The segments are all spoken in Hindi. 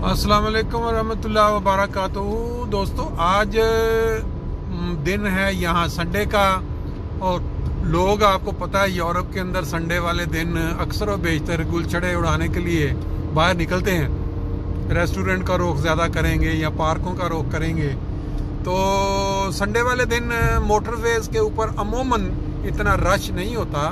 अस्सलाम वालेकुम वरहमतुल्लाहि वबरकातुहू। दोस्तों, आज दिन है यहाँ संडे का, और लोग, आपको पता है, यूरोप के अंदर संडे वाले दिन अक्सर व बेशतर गुलछड़े उड़ाने के लिए बाहर निकलते हैं। रेस्टोरेंट का रुख ज़्यादा करेंगे या पार्कों का रुख करेंगे। तो संडे वाले दिन मोटरवेज के ऊपर अमूमन इतना रश नहीं होता,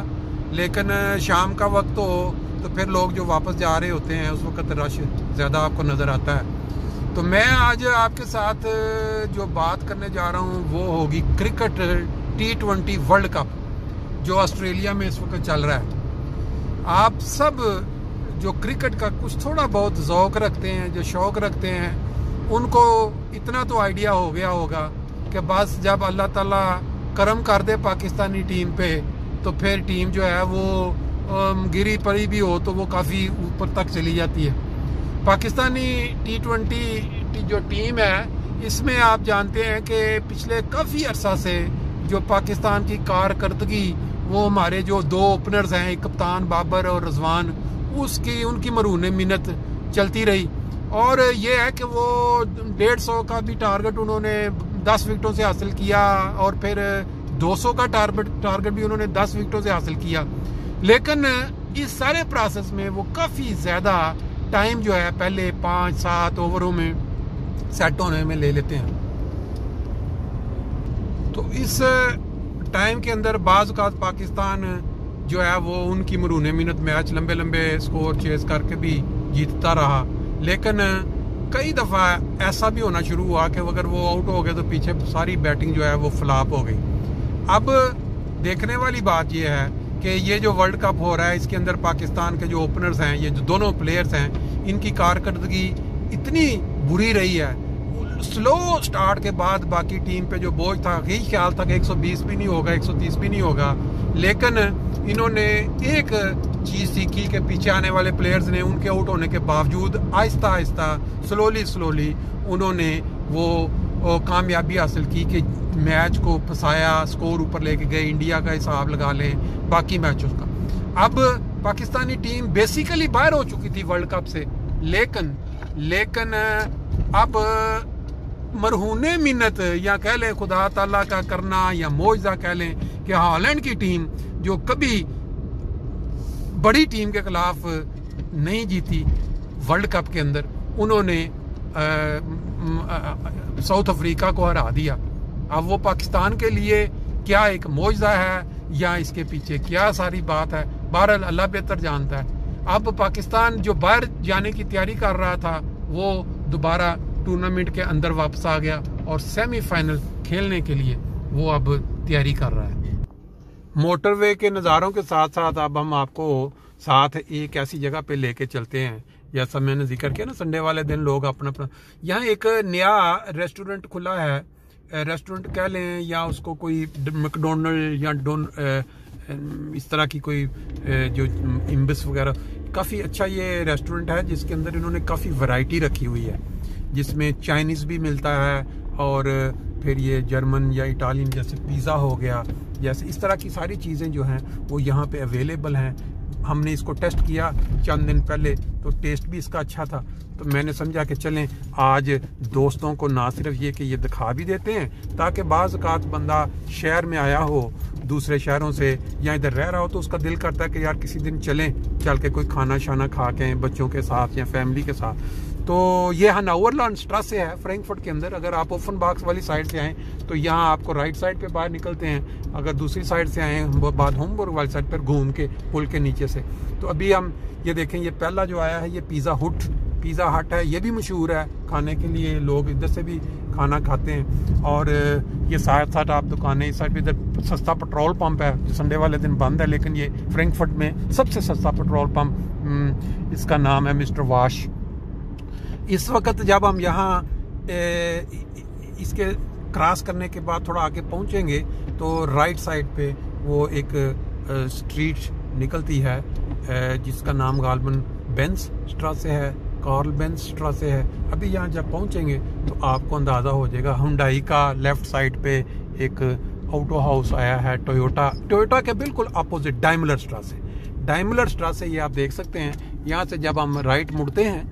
लेकिन शाम का वक्त हो तो फिर लोग जो वापस जा रहे होते हैं उस वक्त रश ज़्यादा आपको नज़र आता है। तो मैं आज आपके साथ जो बात करने जा रहा हूँ वो होगी क्रिकेट T20 वर्ल्ड कप जो ऑस्ट्रेलिया में इस वक्त चल रहा है। आप सब जो क्रिकेट का कुछ थोड़ा बहुत ज़ौक़ रखते हैं, जो शौक़ रखते हैं, उनको इतना तो आइडिया हो गया होगा कि बस जब अल्लाह ताला करम कर दे पाकिस्तानी टीम पे तो फिर टीम जो है वो गिरी पड़ी भी हो तो वो काफ़ी ऊपर तक चली जाती है। पाकिस्तानी T20 जो टीम है, इसमें आप जानते हैं कि पिछले काफ़ी अरसा से जो पाकिस्तान की कारकर्दगी, वो हमारे जो दो ओपनर्स हैं, कप्तान बाबर और रिजवान, उनकी मरून मिन्नत चलती रही। और ये है कि वो 150 का भी टारगेट उन्होंने 10 विकेटों से हासिल किया, और फिर 200 का टारगेट भी उन्होंने 10 विकेटों से हासिल किया। लेकिन इस सारे प्रोसेस में वो काफ़ी ज़्यादा टाइम जो है पहले 5-7 ओवरों में सेट होने में ले लेते हैं। तो इस टाइम के अंदर बाज़ औक़ात पाकिस्तान जो है वो उनकी मरून मिन्नत मैच लंबे लंबे स्कोर चेस करके भी जीतता रहा। लेकिन कई दफ़ा ऐसा भी होना शुरू हुआ कि अगर वो आउट हो गए तो पीछे सारी बैटिंग जो है वो फ्लॉप हो गई। अब देखने वाली बात यह है कि ये जो वर्ल्ड कप हो रहा है, इसके अंदर पाकिस्तान के जो ओपनर्स हैं, ये जो दोनों प्लेयर्स हैं, इनकी कारकर्दगी इतनी बुरी रही है। स्लो स्टार्ट के बाद बाकी टीम पे जो बोझ था, यही ख्याल था कि 120 भी नहीं होगा, 130 भी नहीं होगा, लेकिन इन्होंने एक चीज़ सीखी कि पीछे आने वाले प्लेयर्स ने उनके आउट होने के बावजूद आहिस्ता आहिस्ता स्लोली उन्होंने वो कामयाबी हासिल की कि मैच को फंसाया, स्कोर ऊपर लेके गए। इंडिया का हिसाब लगा लें बाकी मैचों का। अब पाकिस्तानी टीम बेसिकली बाहर हो चुकी थी वर्ल्ड कप से, लेकिन अब मरहूने मिन्नत या कह लें खुदा ताला का करना या मौजज़ा कह लें कि हॉलैंड की टीम जो कभी बड़ी टीम के खिलाफ नहीं जीती वर्ल्ड कप के अंदर, उन्होंने साउथ अफ्रीका को हरा दिया। अब वो पाकिस्तान के लिए क्या एक मौजज़ा है या इसके पीछे क्या सारी बात है, बहरहाल अल्लाह बेहतर जानता है। अब पाकिस्तान जो बाहर जाने की तैयारी कर रहा था वो दोबारा टूर्नामेंट के अंदर वापस आ गया और सेमीफाइनल खेलने के लिए वो अब तैयारी कर रहा है। मोटरवे के नज़ारों के साथ साथ अब हम आपको साथ एक ऐसी जगह पे लेके चलते हैं, जैसा मैंने जिक्र किया ना, संडे वाले दिन लोग अपना यहाँ एक नया रेस्टोरेंट खुला है। रेस्टोरेंट कह लें या उसको कोई मैकडोनल्ड या इस तरह की कोई जो इम्बिस वगैरह, काफ़ी अच्छा ये रेस्टोरेंट है जिसके अंदर इन्होंने काफ़ी वैरायटी रखी हुई है, जिसमें चाइनीज़ भी मिलता है और फिर ये जर्मन या इटालियन जैसे पिज़्ज़ा हो गया, जैसे इस तरह की सारी चीज़ें जो हैं वो यहाँ पे अवेलेबल हैं। हमने इसको टेस्ट किया चंद दिन पहले, तो टेस्ट भी इसका अच्छा था, तो मैंने समझा कि चलें आज दोस्तों को ना सिर्फ ये कि ये दिखा भी देते हैं, ताकि बाज़ औक़ात बंदा शहर में आया हो दूसरे शहरों से या इधर रह रहा हो तो उसका दिल करता है कि यार किसी दिन चल के कोई खाना शाना खा के बच्चों के साथ या फैमिली के साथ। तो ये हनोवरलैंड स्ट्रासे है फ्रैंकफर्ट के अंदर। अगर आप ओफनबॉक्स वाली साइड से आएँ तो यहाँ आपको राइट साइड पे बाहर निकलते हैं, अगर दूसरी साइड से आएँ बाद होमबुर्ग वाली साइड पर घूम के पुल के नीचे से, तो अभी हम ये देखें, ये पहला जो आया है ये पिज़्ज़ा हट है। ये भी मशहूर है खाने के लिए, लोग इधर से भी खाना खाते हैं। और ये साथ साथ आप दुकानें इस साइड पे, इधर सस्ता पेट्रोल पंप है जो संडे वाले दिन बंद है, लेकिन ये फ्रैंकफर्ट में सबसे सस्ता पेट्रोल पंप, इसका नाम है मिस्टर वाश। इस वक्त जब हम यहाँ इसके क्रॉस करने के बाद थोड़ा आगे पहुँचेंगे तो राइट साइड पे वो एक स्ट्रीट निकलती है जिसका नाम गालबन बेंस स्ट्रासे है, कार्ल बेंस स्ट्रासे है। अभी यहाँ जब पहुँचेंगे तो आपको अंदाज़ा हो जाएगा। हुंडई का लेफ्ट साइड पे एक ऑटो हाउस आया है, टोयोटा के बिल्कुल अपोजिट डाइमलर स्ट्रासे ये आप देख सकते हैं। यहाँ से जब हम राइट मुड़ते हैं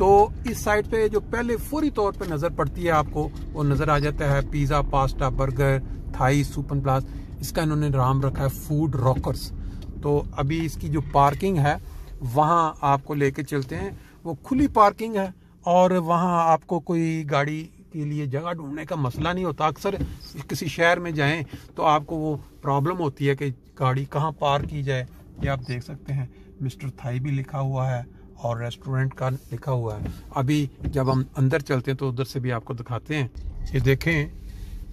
तो इस साइड पे जो पहले फौरी तौर पे नज़र पड़ती है आपको, वो नज़र आ जाता है पिज़्ज़ा, पास्ता, बर्गर, थाई, सुपन प्लास। इसका इन्होंने नाम रखा है फूड रॉकर्स। तो अभी इसकी जो पार्किंग है वहाँ आपको लेके चलते हैं। वो खुली पार्किंग है और वहाँ आपको कोई गाड़ी के लिए जगह ढूंढने का मसला नहीं होता। अक्सर किसी शहर में जाएं तो आपको वो प्रॉब्लम होती है कि गाड़ी कहाँ पार्क की जाए। ये आप देख सकते हैं मिस्टर थाई भी लिखा हुआ है और रेस्टोरेंट का लिखा हुआ है। अभी जब हम अंदर चलते हैं तो उधर से भी आपको दिखाते हैं। ये देखें,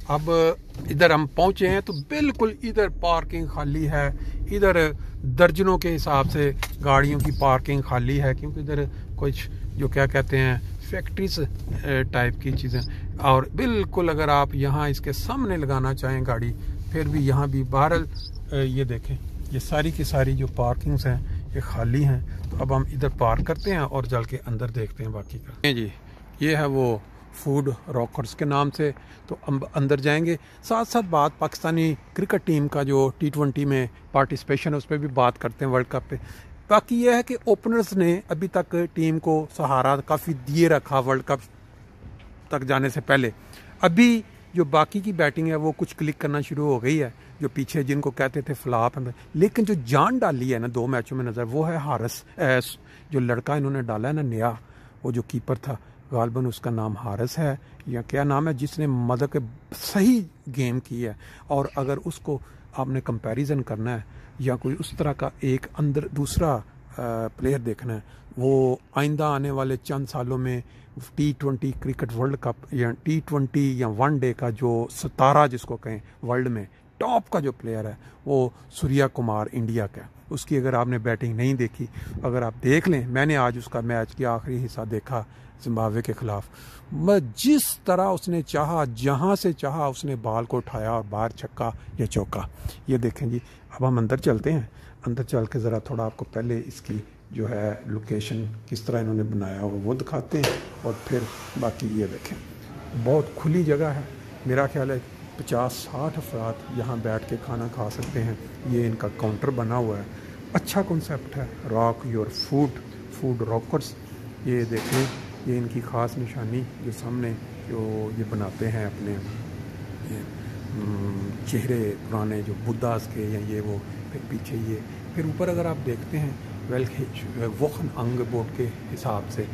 अब इधर हम पहुंचे हैं तो बिल्कुल इधर पार्किंग खाली है। इधर दर्जनों के हिसाब से गाड़ियों की पार्किंग खाली है, क्योंकि इधर कुछ जो क्या कहते हैं फैक्ट्रीज टाइप की चीज़ें। और बिल्कुल अगर आप यहाँ इसके सामने लगाना चाहें गाड़ी, फिर भी यहाँ भी बहरहाल ये देखें, ये सारी की सारी जो पार्किंग्स हैं ये खाली हैं। तो अब हम इधर पार्क करते हैं और चल के अंदर देखते हैं बाकी का। जी, ये है वो फूड रॉकर्स के नाम से। तो हम अंदर जाएंगे। साथ साथ बात पाकिस्तानी क्रिकेट टीम का जो T20 में पार्टिसिपेशन है उस पर भी बात करते हैं, वर्ल्ड कप पे। बाकी यह है कि ओपनर्स ने अभी तक टीम को सहारा काफ़ी दिए रखा वर्ल्ड कप तक जाने से पहले। अभी जो बाकी की बैटिंग है वो कुछ क्लिक करना शुरू हो गई है, जो पीछे जिनको कहते थे फ्लॉप है। लेकिन जो जान डाली है ना 2 मैचों में नज़र, वो है हारिस। जो लड़का इन्होंने डाला है ना नया, वो जो कीपर था गालबन, उसका नाम हारिस है या क्या नाम है, जिसने मदद के सही गेम की है। और अगर उसको आपने कंपैरिजन करना है या कोई उस तरह का एक अंदर दूसरा प्लेयर देखना है, वो आइंदा आने वाले चंद सालों में T20 क्रिकेट वर्ल्ड कप या T20 या वनडे का जो सितारा जिसको कहें वर्ल्ड में टॉप का जो प्लेयर है वो सूर्या कुमार इंडिया का। उसकी अगर आपने बैटिंग नहीं देखी, अगर आप देख लें, मैंने आज उसका मैच की आखिरी हिस्सा देखा जिम्बाब्वे के खिलाफ। जिस तरह उसने चाहा, जहां से चाहा उसने बॉल को उठाया और बाहर छक्का या चौका। ये देखें जी। अब हम अंदर चलते हैं। अंदर चल के ज़रा थोड़ा आपको पहले इसकी जो है लोकेशन किस तरह इन्होंने बनाया होगा वो दिखाते हैं और फिर बाकी ये देखें। बहुत खुली जगह है, मेरा ख्याल है 50-60 अफराद यहाँ बैठ के खाना खा सकते हैं। ये इनका काउंटर बना हुआ है, अच्छा कॉन्सेप्ट है। Rock your food rockers. ये देखें, ये इनकी ख़ास निशानी जो सामने जो ये बनाते हैं अपने चेहरे पुराने जो बुद्धास के या ये वो, फिर पीछे ये, फिर ऊपर अगर आप देखते हैं वोखन अंग बोर्ड के हिसाब से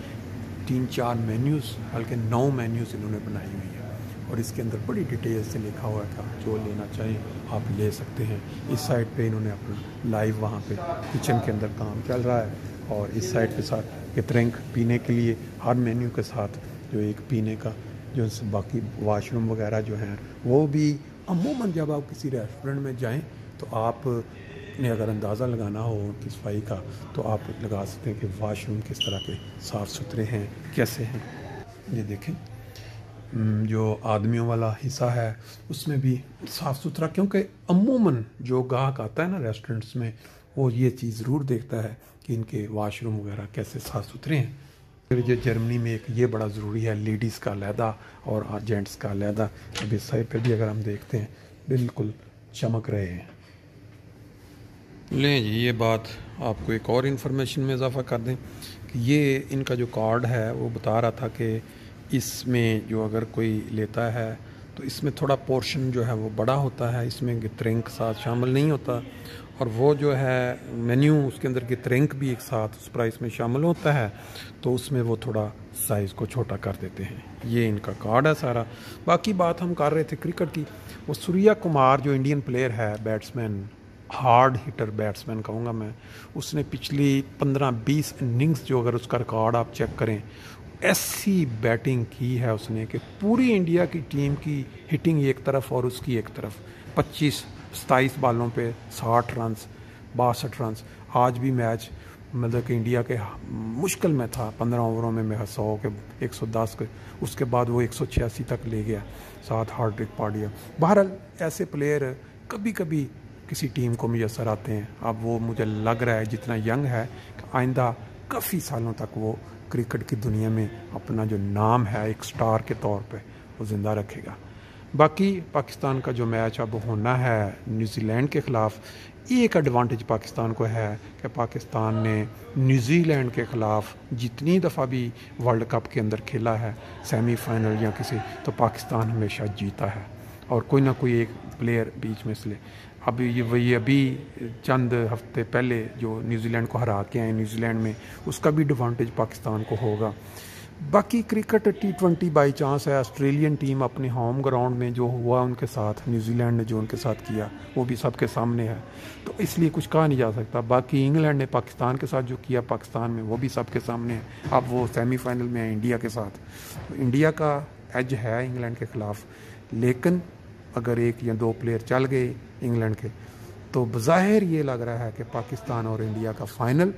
3-4 मेन्यूज़, बल्कि 9 मेन्यूज़ इन्होंने बनाई हुई है। और इसके अंदर बड़ी डिटेल से लिखा हुआ है कि आप जो लेना चाहें आप ले सकते हैं। इस साइड पे इन्होंने अपना लाइव वहाँ पे किचन के अंदर काम चल रहा है, और इस साइड के साथ एक ड्रिंक पीने के लिए हर मेन्यू के साथ जो एक पीने का जो बाकी वाशरूम वगैरह जो हैं वो भी। अमूमन जब आप किसी रेस्टोरेंट में जाएं तो आप ने अगर अंदाज़ा लगाना हो उनकी सफाई का तो आप लगा सकते हैं कि वाशरूम किस तरह के साफ़ सुथरे हैं, कैसे हैं। ये देखें, जो आदमियों वाला हिस्सा है उसमें भी साफ़ सुथरा, क्योंकि अमूमन जो गाहक आता है ना रेस्टोरेंट्स में वो ये चीज़ ज़रूर देखता है कि इनके वाशरूम वगैरह कैसे साफ़ सुथरे हैं। फिर जो जर्मनी में एक ये बड़ा ज़रूरी है, लेडीज़ का अलहदा और जेंट्स का अलहदा। अब इस साइड पर भी अगर हम देखते हैं बिल्कुल चमक रहे हैं। लें जी, ये बात आपको एक और इन्फॉर्मेशन में इजाफा कर दें कि ये इनका जो कार्ड है वो बता रहा था कि इसमें जो अगर कोई लेता है तो इसमें थोड़ा पोर्शन जो है वो बड़ा होता है, इसमें गितरिंक साथ शामिल नहीं होता, और वो जो है मेन्यू उसके अंदर गितरिंक भी एक साथ उस प्राइस में शामिल होता है, तो उसमें वो थोड़ा साइज़ को छोटा कर देते हैं। ये इनका कार्ड है सारा। बाकी बात हम कर रहे थे क्रिकेट की। वो सूर्या कुमार जो इंडियन प्लेयर है, बैट्समैन, हार्ड हिटर बैट्समैन कहूँगा मैं, उसने पिछली 15-20 इनिंग्स जो अगर उसका रिकॉर्ड आप चेक करें, ऐसी बैटिंग की है उसने कि पूरी इंडिया की टीम की हिटिंग एक तरफ और उसकी एक तरफ। 25-27 बालों पे 60 रन, 62 रन। आज भी मैच मतलब कि इंडिया के मुश्किल में था, 15 ओवरों में 100 के 110 के, उसके बाद वो 186 तक ले गया, 7 हार्ड ट्रिक पा दिया। बहरहाल ऐसे प्लेयर कभी कभी किसी टीम को मुयसर आते हैं। अब वो मुझे लग रहा है जितना यंग है आइंदा काफ़ी सालों तक वो क्रिकेट की दुनिया में अपना जो नाम है एक स्टार के तौर पे वो ज़िंदा रखेगा। बाकी पाकिस्तान का जो मैच अब होना है न्यूजीलैंड के ख़िलाफ़, एक एडवांटेज पाकिस्तान को है कि पाकिस्तान ने न्यूजीलैंड के ख़िलाफ़ जितनी दफ़ा भी वर्ल्ड कप के अंदर खेला है सेमीफाइनल या किसी, तो पाकिस्तान हमेशा जीता है और कोई ना कोई एक प्लेयर बीच में से ले। अभी चंद हफ्ते पहले जो न्यूजीलैंड को हरा के आए न्यूजीलैंड में, उसका भी एडवांटेज पाकिस्तान को होगा। बाकी क्रिकेट T20 बाई चांस है। ऑस्ट्रेलियन टीम अपने होम ग्राउंड में जो हुआ उनके साथ, न्यूजीलैंड ने जो उनके साथ किया वो भी सबके सामने है, तो इसलिए कुछ कहा नहीं जा सकता। बाकी इंग्लैंड ने पाकिस्तान के साथ जो किया पाकिस्तान में, वो भी सबके सामने है। अब वो सेमीफाइनल में है इंडिया के साथ, तो इंडिया का एज है इंग्लैंड के ख़िलाफ़। लेकिन अगर एक या दो प्लेयर चल गए इंग्लैंड के, तो बज़ाहिर ये लग रहा है कि पाकिस्तान और इंडिया का फ़ाइनल,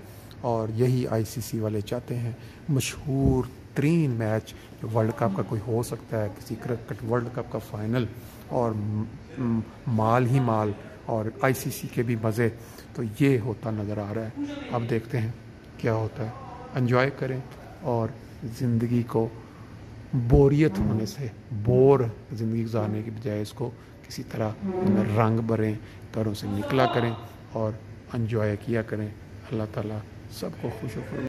और यही ICC वाले चाहते हैं। मशहूर तरीन मैच जो वर्ल्ड कप का कोई हो सकता है, किसी क्रिकेट वर्ल्ड कप का फ़ाइनल, और माल ही माल और ICC के भी मज़े, तो ये होता नज़र आ रहा है। अब देखते हैं क्या होता है। एंजॉय करें और ज़िंदगी को बोरियत होने से, बोर ज़िंदगी गुजारने की बजाय इसको किसी तरह रंग भरें, घरों से निकला करें और एंजॉय किया करें। अल्लाह ताला सबको खुश